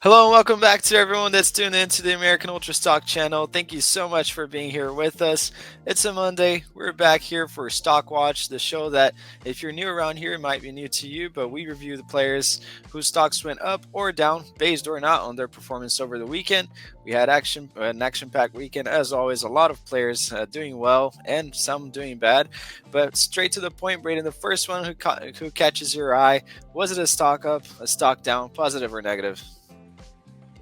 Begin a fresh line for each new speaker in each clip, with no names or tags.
Hello and welcome back to everyone that's tuned in to the American Ultra Stock channel. Thank you so much for being here with us. It's a Monday. We're back here for Stock Watch, the show that, if you're new around here, it might be new to you, but we review the players whose stocks went up or down, based or not, on their performance over the weekend. We had an action-packed weekend, as always. A lot of players doing well and some doing bad, but straight to the point, Braden. The first one who catches your eye, was it a stock up, a stock down, positive or negative?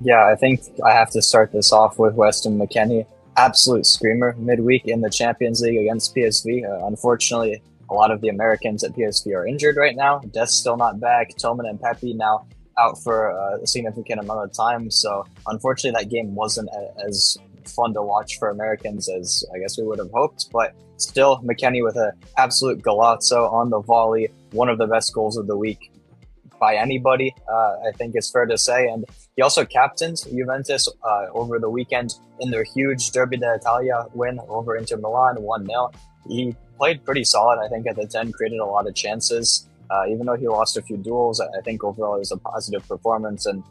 Yeah, I think I have to start this off with Weston McKennie. Absolute screamer midweek in the Champions League against PSV. Unfortunately, a lot of the Americans at PSV are injured right now. Dest's still not back. Tillman and Pepe now out for a significant amount of time. So, unfortunately, that game wasn't as fun to watch for Americans as I guess we would have hoped. But still, McKennie with an absolute golazo on the volley. One of the best goals of the week by anybody, I think it's fair to say. And he also captained Juventus over the weekend in their huge Derby d'Italia win over Inter Milan, 1-0. He played pretty solid, I think, at the 10, created a lot of chances. Even though he lost a few duels, I think overall it was a positive performance. And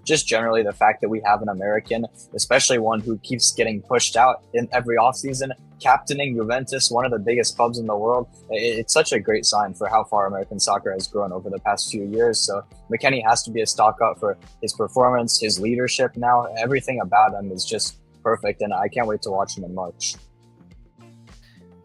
just generally the fact that we have an American, especially one who keeps getting pushed out in every offseason, captaining Juventus, one of the biggest clubs in the world. It's such a great sign for how far American soccer has grown over the past few years. So McKennie has to be a stock up for his performance, his leadership now. Everything about him is just perfect, and I can't wait to watch him in March.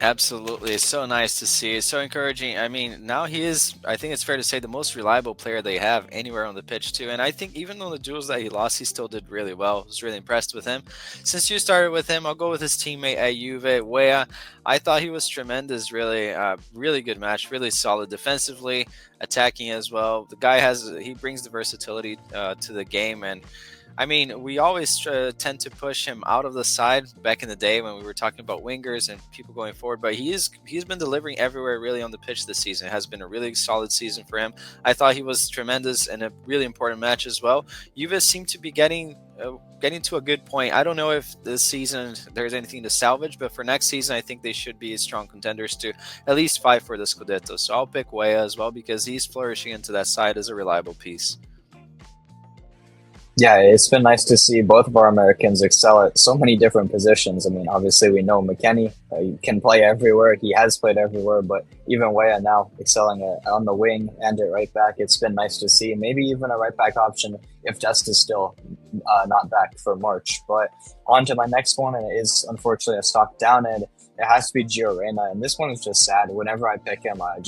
Absolutely. It's so nice to see. It's so encouraging. I mean, now he is, I think it's fair to say, the most reliable player they have anywhere on the pitch, too. And I think even though the duels that he lost, he still did really well. I was really impressed with him. Since you started with him, I'll go with his teammate at Juve, Wea. I thought he was tremendous, really. Really good match, really solid defensively, attacking as well. The guy he brings the versatility to the game. And I mean, we always tend to push him out of the side back in the day when we were talking about wingers and people going forward. But he's been delivering everywhere really on the pitch this season. It has been a really solid season for him. I thought he was tremendous in a really important match as well. Juve seem to be getting to a good point. I don't know if this season there's anything to salvage, but for next season, I think they should be strong contenders to at least fight for the Scudetto. So I'll pick Wea as well because he's flourishing into that side as a reliable piece.
Yeah, it's been nice to see both of our Americans excel at so many different positions. I mean, obviously we know McKennie can play everywhere. He has played everywhere, but even Weah now excelling on the wing and at right back. It's been nice to see. Maybe even a right back option if Dest is still not back for March. But on to my next one, and it is unfortunately a stock down, and it has to be Gio Reyna. And this one is just sad. Whenever I pick him, I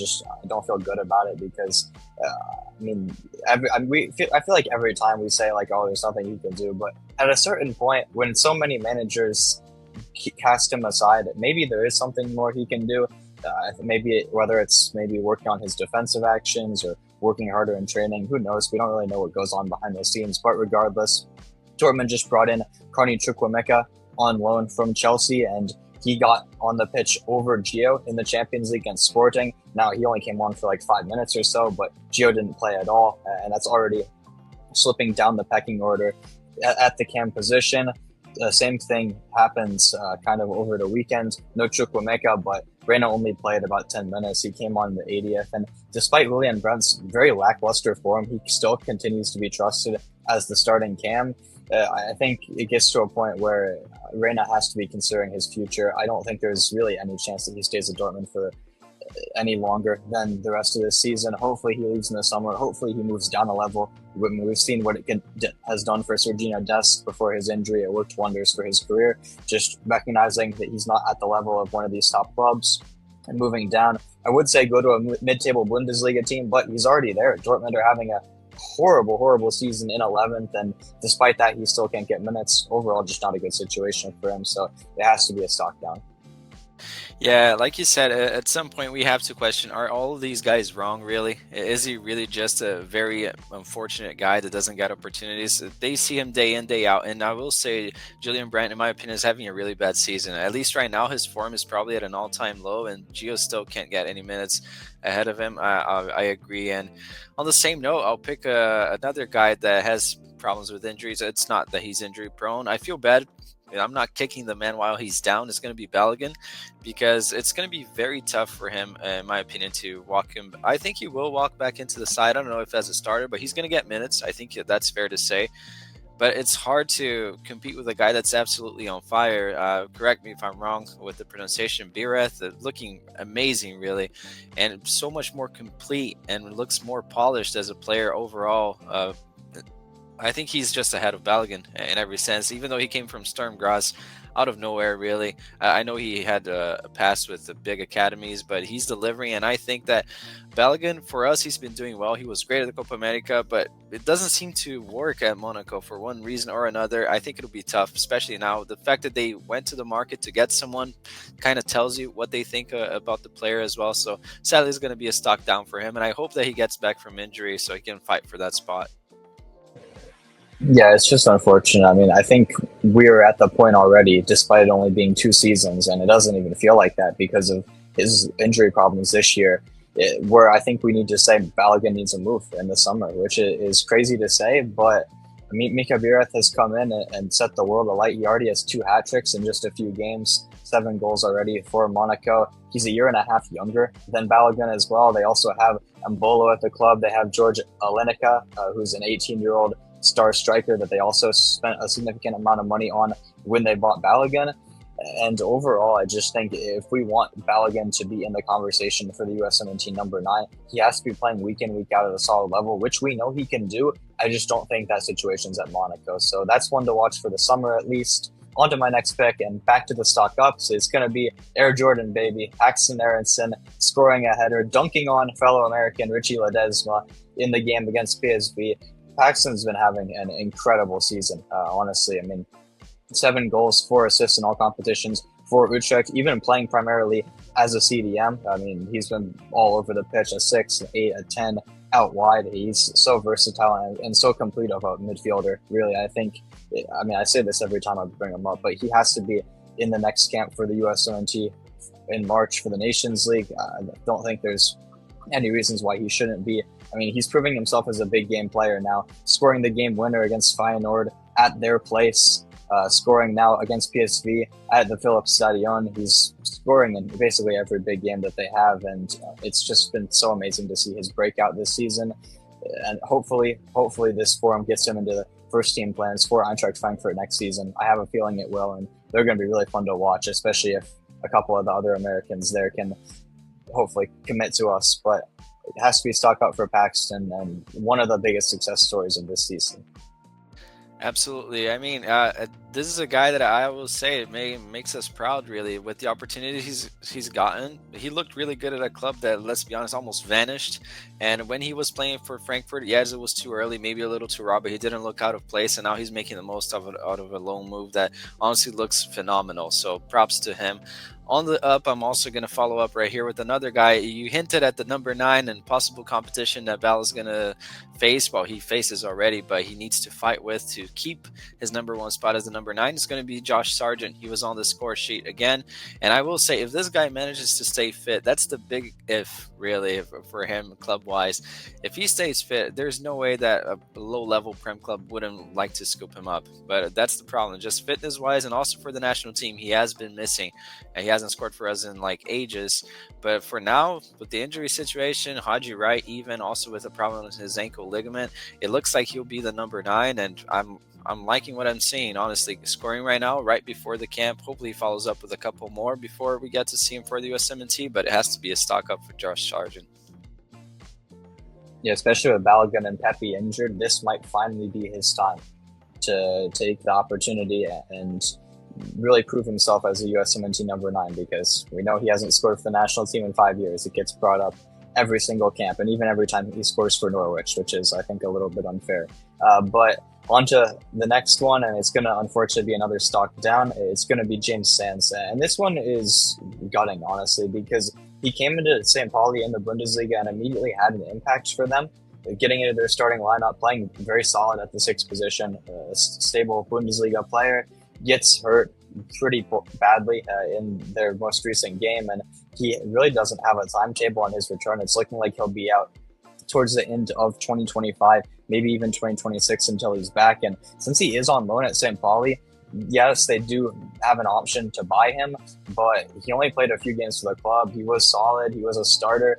don't feel good about it because I mean, I feel like every time we say like, "Oh, there's nothing he can do," but at a certain point, when so many managers cast him aside, maybe there is something more he can do. Maybe whether it's maybe working on his defensive actions or working harder in training, who knows? We don't really know what goes on behind the scenes. But regardless, Dortmund just brought in Carney Chukwuemeka on loan from Chelsea, and he got on the pitch over Gio in the Champions League against Sporting. Now, he only came on for like 5 minutes or so, but Gio didn't play at all, and that's already slipping down the pecking order at the cam position. The same thing happens kind of over the weekend. No Chukwuemeka, but Reyna only played about 10 minutes. He came on in the 80th, and despite William Brandt's very lackluster form, he still continues to be trusted as the starting cam. I think it gets to a point where Reyna has to be considering his future. I don't think there's really any chance that he stays at Dortmund for any longer than the rest of this season. Hopefully he leaves in the summer. Hopefully he moves down a level. We've seen what has done for Serginho Dest before his injury. It worked wonders for his career. Just recognizing that he's not at the level of one of these top clubs and moving down. I would say go to a mid-table Bundesliga team, but he's already there. Dortmund are having a horrible season in 11th, and despite that, he still can't get minutes. Overall, just not a good situation for him. So it has to be a stock down.
Yeah, like you said, at some point we have to question, are all of these guys wrong, really? Is he really just a very unfortunate guy that doesn't get opportunities? They see him day in, day out. And I will say, Julian Brandt, in my opinion, is having a really bad season. At least right now, his form is probably at an all-time low, and Gio still can't get any minutes ahead of him. I agree. And on the same note, I'll pick another guy that has problems with injuries. It's not that he's injury prone. I feel bad I'm not kicking the man while he's down, is going to be Balogun, because it's going to be very tough for him, in my opinion, to walk him. I think he will walk back into the side. I don't know if as a starter, but he's going to get minutes. I think that's fair to say. But it's hard to compete with a guy that's absolutely on fire. Correct me if I'm wrong with the pronunciation. Bireth, looking amazing, really, and so much more complete and looks more polished as a player overall. I think he's just ahead of Balogun in every sense, even though he came from Sturm Graz out of nowhere, really. I know he had a pass with the big academies, but he's delivering. And I think that Balogun, for us, he's been doing well. He was great at the Copa America, but it doesn't seem to work at Monaco for one reason or another. I think it'll be tough, especially now. The fact that they went to the market to get someone kind of tells you what they think about the player as well. So sadly, it's going to be a stock down for him. And I hope that he gets back from injury so he can fight for that spot.
Yeah, it's just unfortunate. I mean, I think we're at the point already, despite it only being 2 seasons, and it doesn't even feel like that because of his injury problems this year, where I think we need to say Balogun needs a move in the summer, which is crazy to say, but I mean, Mika Vireth has come in and set the world alight. He already has 2 hat tricks in just a few games, 7 goals already for Monaco. He's a year and a half younger than Balogun as well. They also have Mbolo at the club. They have George Alenica, who's an 18-year-old star striker that they also spent a significant amount of money on when they bought Balogun. And overall, I just think if we want Balogun to be in the conversation for the USMNT number 9, he has to be playing week in, week out at a solid level, which we know he can do. I just don't think that situation's at Monaco. So that's one to watch for the summer at least. On to my next pick, and back to the stock ups. It's going to be Air Jordan, baby. Paxten Aronson scoring a header, dunking on fellow American Richie Ledesma in the game against PSV. Paxton's been having an incredible season, honestly. I mean, 7 goals, 4 assists in all competitions for Utrecht, even playing primarily as a CDM. I mean, he's been all over the pitch, a 6, an 8, a 10, out wide. He's so versatile and so complete of a midfielder, really. I think, I mean, I say this every time I bring him up, but he has to be in the next camp for the USMNT in March for the Nations League. I don't think there's any reasons why he shouldn't be. I mean, he's proving himself as a big game player now, scoring the game winner against Feyenoord at their place, scoring now against PSV at the Philips Stadion. He's scoring in basically every big game that they have, and it's just been so amazing to see his breakout this season. And hopefully this form gets him into the first team plans for Eintracht Frankfurt next season. I have a feeling it will, and they're going to be really fun to watch, especially if a couple of the other Americans there can hopefully commit to us. But it has to be stock up for Paxten, and one of the biggest success stories of this season.
Absolutely. I mean, this is a guy that I will say makes us proud, really, with the opportunities he's gotten. He looked really good at a club that, let's be honest, almost vanished. And when he was playing for Frankfurt, yes, it was too early, maybe a little too raw, but he didn't look out of place. And now he's making the most of it out of a loan move that honestly looks phenomenal. So props to him. On the up, I'm also going to follow up right here with another guy. You hinted at the number 9 and possible competition that Bal is going to face. Well, he faces already, but he needs to fight with to keep his number 1 spot as the number 9. It's going to be Josh Sargent. He was on the score sheet again. And I will say, if this guy manages to stay fit, that's the big if, really, for him club-wise. If he stays fit, there's no way that a low-level Prem club wouldn't like to scoop him up. But that's the problem. Just fitness-wise, and also for the national team, he has been missing. And he hasn't scored for us in like ages. But for now, with the injury situation, Haji Wright even also with a problem with his ankle ligament, it looks like he'll be the number 9. And I'm liking what I'm seeing, honestly. Scoring right now, right before the camp. Hopefully he follows up with a couple more before we get to see him for the USMNT, but it has to be a stock up for Josh Sargent.
Yeah, especially with Balogun and Pepe injured, this might finally be his time to take the opportunity and really prove himself as a USMNT number 9, because we know he hasn't scored for the national team in 5 years. It gets brought up every single camp, and even every time he scores for Norwich, which is, I think, a little bit unfair. But on to the next one, and it's going to unfortunately be another stock down. It's going to be James Sands. And this one is gutting, honestly, because he came into St. Pauli in the Bundesliga and immediately had an impact for them, getting into their starting lineup, playing very solid at the 6th position, a stable Bundesliga player, gets hurt pretty badly in their most recent game, and he really doesn't have a timetable on his return. It's looking like he'll be out towards the end of 2025, maybe even 2026 until he's back. And since he is on loan at St. Pauli, yes, they do have an option to buy him, but he only played a few games for the club. He was solid. He was a starter.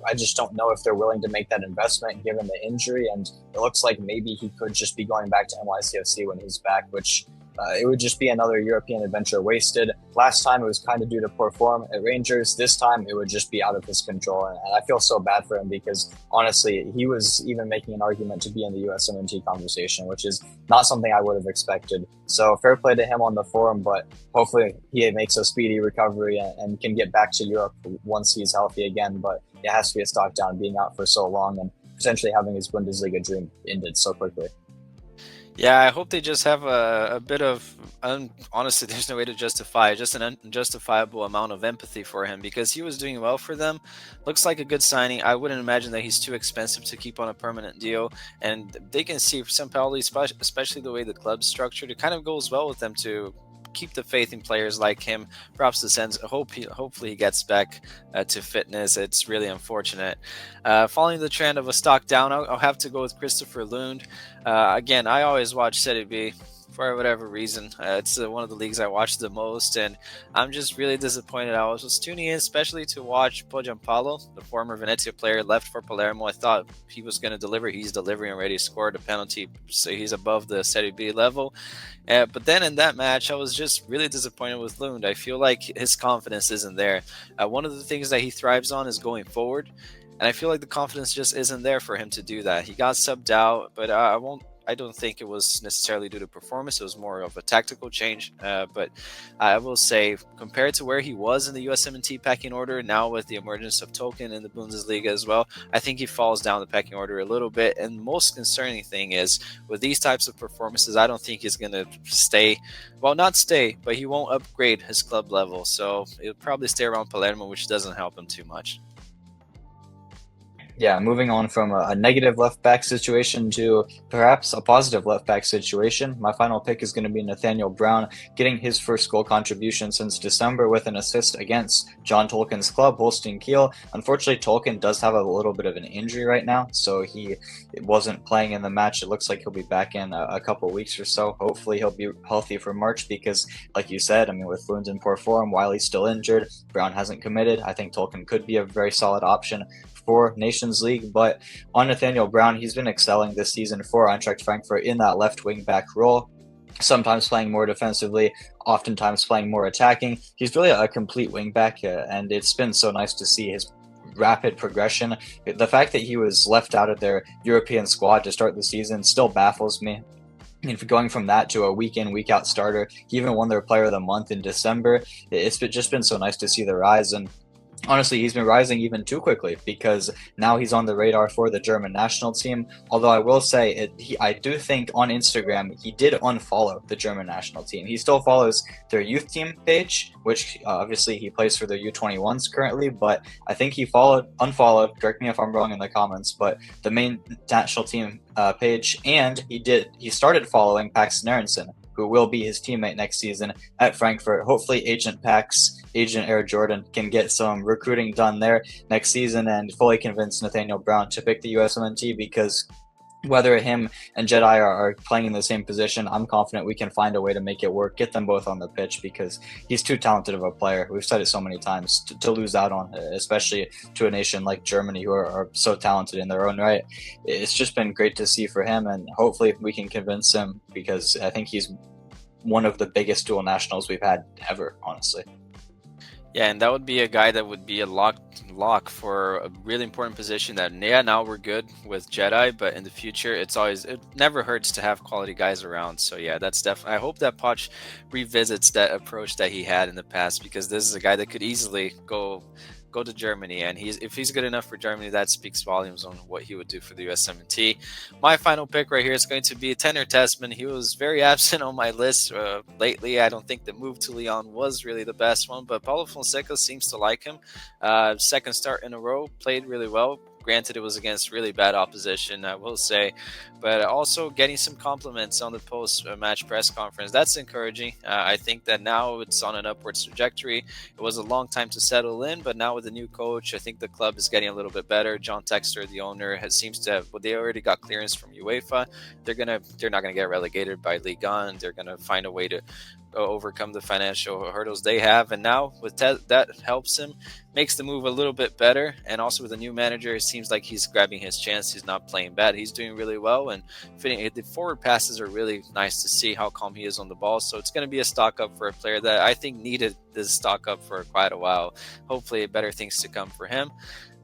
I just don't know if they're willing to make that investment given the injury. And it looks like maybe he could just be going back to NYCFC when he's back, which it would just be another European adventure wasted. Last time it was kind of due to poor form at Rangers. This time it would just be out of his control. And I feel so bad for him because honestly, he was even making an argument to be in the USMNT conversation, which is not something I would have expected. So fair play to him on the forum, but hopefully he makes a speedy recovery and can get back to Europe once he's healthy again. But it has to be a stock down being out for so long and potentially having his Bundesliga dream ended so quickly.
Yeah, I hope they just have a bit of, honestly, there's no way to justify it, just an unjustifiable amount of empathy for him because he was doing well for them. Looks like a good signing. I wouldn't imagine that he's too expensive to keep on a permanent deal. And they can see some penalties, especially the way the club's structured. It kind of goes well with them to keep the faith in players like him. Perhaps the sense, hopefully he gets back to fitness. It's really unfortunate. Following the trend of a stock down, I'll have to go with Christopher Lund. Again, I always watch Serie B for whatever reason. It's one of the leagues I watch the most, and I'm just really disappointed. I was just tuning in especially to watch Pogiampalo, the former Venezia player, left for Palermo. I thought he was going to deliver. He's delivering already, scored a penalty, so he's above the Serie B level. But then in that match, I was just really disappointed with Lund. I feel like his confidence isn't there. One of the things that he thrives on is going forward, and I feel like the confidence just isn't there for him to do that. He got subbed out, but I don't think it was necessarily due to performance. It was more of a tactical change. But I will say, compared to where he was in the USMNT pecking order, now with the emergence of Tolkien in the Bundesliga as well, I think he falls down the pecking order a little bit. And the most concerning thing is, with these types of performances, I don't think he's going to stay. Well, not stay, but he won't upgrade his club level. So he'll probably stay around Palermo, which doesn't help him too much.
Yeah, moving on from a negative left back situation to perhaps a positive left back situation. My final pick is going to be Nathaniel Brown, getting his first goal contribution since December with an assist against John Tolkien's club, Holstein Kiel. Unfortunately, Tolkien does have a little bit of an injury right now, so he wasn't playing in the match. It looks like he'll be back in a couple weeks or so. Hopefully, he'll be healthy for March because, like you said, I mean, with Lund in poor form, Wiley's still injured, Brown hasn't committed. I think Tolkien could be a very solid option for Nations League. But on Nathaniel Brown, he's been excelling this season for Eintracht Frankfurt in that left wing back role, sometimes playing more defensively, oftentimes playing more attacking. He's really a complete wing back, and it's been so nice to see his rapid progression. The fact that he was left out of their European squad to start the season still baffles me. And going from that to a week in, week out starter, he even won their Player of the Month in December. It's just been so nice to see the rise. And honestly, he's been rising even too quickly because now he's on the radar for the German national team. Although I will say, I do think on Instagram he did unfollow the German national team. He still follows their youth team page, which obviously he plays for their U21s currently. But I think he unfollowed. Correct me if I'm wrong in the comments. But the main national team page, and he started following Paxten, who will be his teammate next season at Frankfurt. Hopefully, Agent Air Jordan can get some recruiting done there next season and fully convince Nathaniel Brown to pick the USMNT, because whether him and Jedi are playing in the same position, I'm confident we can find a way to make it work, get them both on the pitch, because he's too talented of a player. We've said it so many times to lose out on, especially to a nation like Germany who are so talented in their own right. It's just been great to see for him, and hopefully we can convince him, because I think he's one of the biggest dual nationals we've had ever, honestly.
Yeah, and that would be a guy that would be a lock for a really important position. That, yeah, now we're good with Jedi, but in the future, it never hurts to have quality guys around. So yeah, that's definitely. I hope that Poch revisits that approach that he had in the past, because this is a guy that could easily go to Germany, and if he's good enough for Germany, that speaks volumes on what he would do for the USMNT. My final pick right here is going to be Tanner Tessman. He was very absent on my list lately. I don't think the move to Lyon was really the best one, but Paulo Fonseca seems to like him. Second start in a row, played really well. Granted, it was against really bad opposition, I will say, but also getting some compliments on the post-match press conference. That's encouraging. I think that now it's on an upwards trajectory. It was a long time to settle in, but now with the new coach, I think the club is getting a little bit better. John Textor, the owner, seems to have. Well, they already got clearance from UEFA. They're not gonna get relegated by Ligue 1. They're gonna find a way to overcome the financial hurdles they have, and now with that helps him, makes the move a little bit better. And also with a new manager, it seems like he's grabbing his chance. He's not playing bad. He's doing really well, and the forward passes are really nice to see how calm he is on the ball. So it's going to be a stock up for a player that I think needed this stock up for quite a while. Hopefully better things to come for him.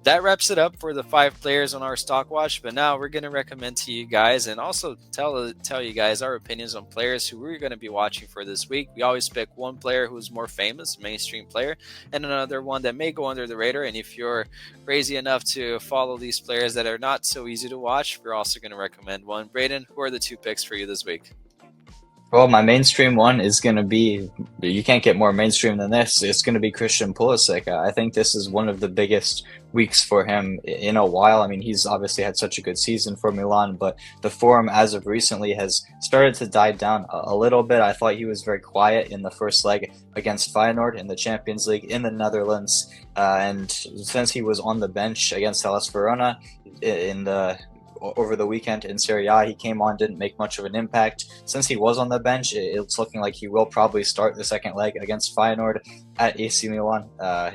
That wraps it up for the 5 players on our stock watch. But now we're going to recommend to you guys and also tell you guys our opinions on players who we're going to be watching for this week. We always pick one player who's more famous, mainstream player, and another one that may go under the radar. And if you're crazy enough to follow these players that are not so easy to watch, we're also going to recommend one. Braden, who are the 2 picks for you this week?
Well, my mainstream one is going to be, you can't get more mainstream than this. It's going to be Christian Pulisic. I think this is one of the biggest weeks for him in a while. I mean, he's obviously had such a good season for Milan, but the form as of recently has started to die down a little bit. I thought he was very quiet in the first leg against Feyenoord in the Champions League in the Netherlands. And since he was on the bench against Hellas Verona over the weekend in Serie A, he came on, didn't make much of an impact. Since he was on the bench, it's looking like he will probably start the second leg against Feyenoord at AC Milan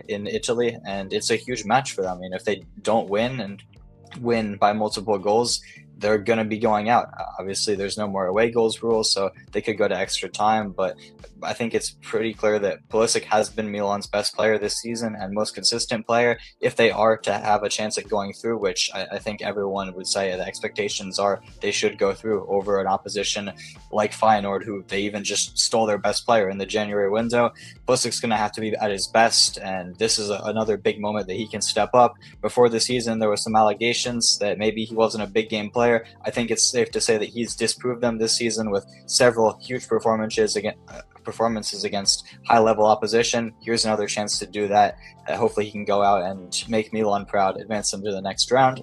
in Italy, and it's a huge match for them. I mean, if they don't win by multiple goals, they're going to be going out. Obviously, there's no more away goals rule, so they could go to extra time. But I think it's pretty clear that Pulisic has been Milan's best player this season and most consistent player. If they are to have a chance at going through, which I think everyone would say the expectations are they should go through over an opposition like Feyenoord, who they even just stole their best player in the January window, Pulisic's going to have to be at his best, and this is another big moment that he can step up. Before the season, there were some allegations that maybe he wasn't a big game player. I think it's safe to say that he's disproved them this season with several huge performances against high-level opposition. Here's another chance to do that. Hopefully he can go out and make Milan proud, advance them to the next round.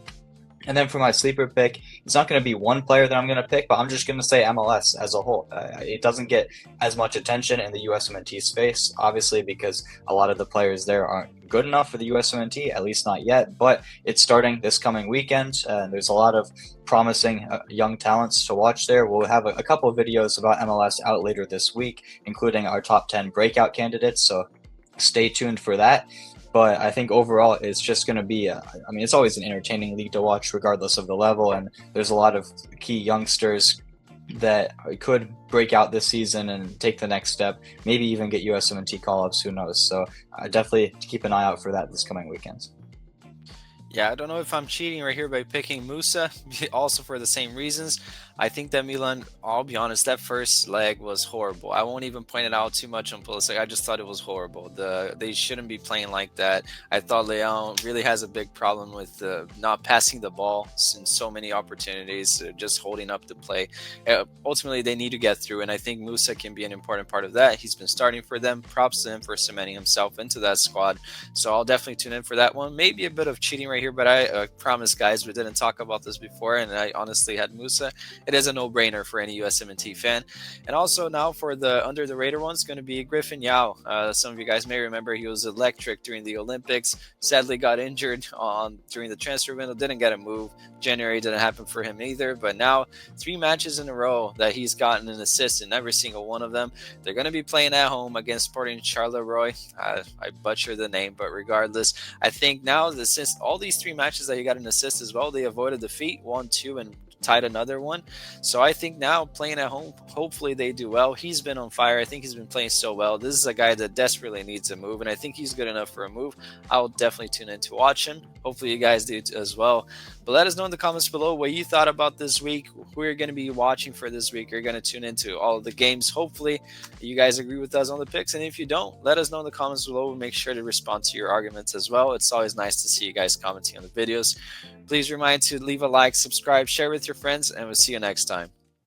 And then for my sleeper pick, it's not going to be one player that I'm going to pick, but I'm just going to say MLS as a whole. It doesn't get as much attention in the USMNT space, obviously, because a lot of the players there aren't good enough for the USMNT, at least not yet, but it's starting this coming weekend, and there's a lot of promising young talents to watch there. We'll have a couple of videos about MLS out later this week, including our top 10 breakout candidates, so stay tuned for that. But I think overall, it's just going to be, it's always an entertaining league to watch regardless of the level. And there's a lot of key youngsters that could break out this season and take the next step, maybe even get USMNT call-ups, who knows. So definitely keep an eye out for that this coming weekend.
Yeah, I don't know if I'm cheating right here by picking Musa, also for the same reasons. I think that Milan, I'll be honest, that first leg was horrible. I won't even point it out too much on Pulisic. I just thought it was horrible. They shouldn't be playing like that. I thought Leão really has a big problem with not passing the ball in so many opportunities, just holding up the play. Ultimately, they need to get through, and I think Musa can be an important part of that. He's been starting for them. Props to him for cementing himself into that squad. So I'll definitely tune in for that one. Maybe a bit of cheating right here, but I promise, guys, we didn't talk about this before, and I honestly had Musa. It is a no-brainer for any USMNT fan. And also now for the under-the-radar one, it's going to be Griffin Yao. Some of you guys may remember he was electric during the Olympics. Sadly got injured during the transfer window, didn't get a move. January didn't happen for him either, but now 3 matches in a row that he's gotten an assist in every single one of them. They're going to be playing at home against Sporting Charleroi. I butcher the name, but regardless, I think now that since all these 3 matches that he got an assist as well, they avoided defeat, 1-2, and tied another one. So I think now playing at home, hopefully they do well. He's been on fire. I think he's been playing so well. This is a guy that desperately needs a move, and I think he's good enough for a move. I'll definitely tune in to watch him. Hopefully you guys do as well. But let us know in the comments below what you thought about this week, who you're going to be watching for this week. You're going to tune into all of the games. Hopefully you guys agree with us on the picks, and if you don't, let us know in the comments below. We'll make sure to respond to your arguments as well. It's always nice to see you guys commenting on the videos. Please remind to leave a like, subscribe, share with your friends, and we'll see you next time.